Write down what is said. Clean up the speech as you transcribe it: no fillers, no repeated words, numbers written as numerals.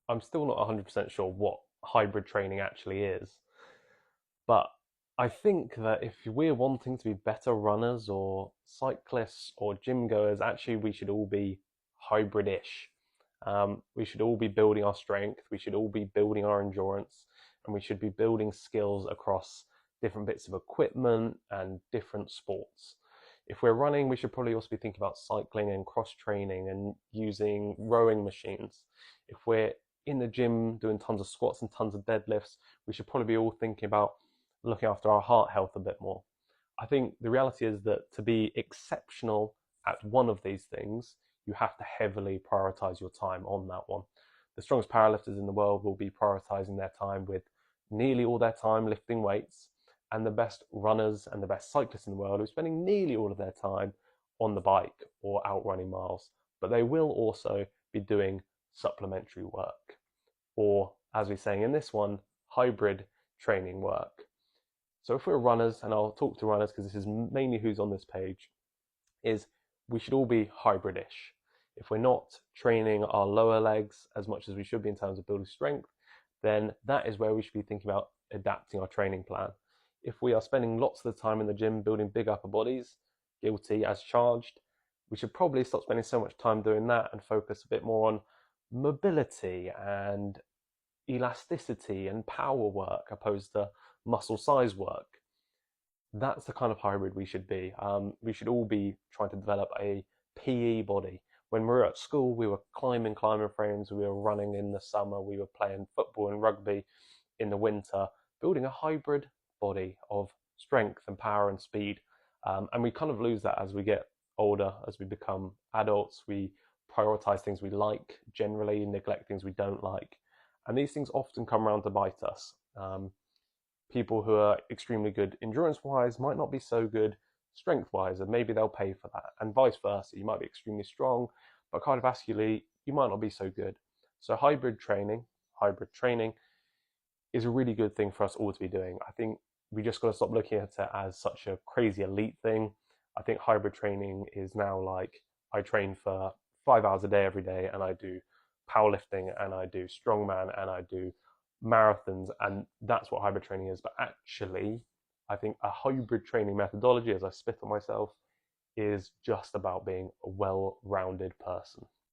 I'm still not 100% sure what hybrid training actually is. But I think that if we're wanting to be better runners or cyclists or gym goers, actually we should all be hybrid-ish. We should all be building our strength, we should all be building our endurance, and we should be building skills across different bits of equipment and different sports. If we're running, we should probably also be thinking about cycling and cross training and using rowing machines. If we're in the gym doing tons of squats and tons of deadlifts, we should probably be all thinking about looking after our heart health a bit more. I think the reality is that to be exceptional at one of these things, you have to heavily prioritize your time on that one. The strongest powerlifters in the world will be prioritizing their time with nearly all their time lifting weights, and the best runners and the best cyclists in the world are spending nearly all of their time on the bike or outrunning miles. But they will also be doing supplementary work, or as we're saying in this one, hybrid training work. So if we're runners, and I'll talk to runners because this is mainly who's on this page, is we should all be hybrid-ish. If we're not training our lower legs as much as we should be in terms of building strength, then that is where we should be thinking about adapting our training plan. If we are spending lots of the time in the gym building big upper bodies, guilty as charged, we should probably stop spending so much time doing that and focus a bit more on mobility and elasticity and power work opposed to muscle size work. That's the kind of hybrid we should be. We should all be trying to develop a PE body. When we were at school, we were climbing frames, we were running in the summer, we were playing football and rugby in the winter, building a hybrid body of strength and power and speed. And we kind of lose that as we get older, as we become adults. We prioritize things we like generally, neglect things we don't like. And these things often come around to bite us. People who are extremely good endurance wise might not be so good strength wise, and maybe they'll pay for that. And vice versa, you might be extremely strong, but cardiovascularly, you might not be so good. So hybrid training is a really good thing for us all to be doing. I think we just got to stop looking at it as such a crazy elite thing. I think hybrid training is now like I train for 5 hours a day every day, and I do powerlifting and I do strongman and I do marathons, and that's what hybrid training is. But actually, I think a hybrid training methodology, as I spit on myself, is just about being a well-rounded person.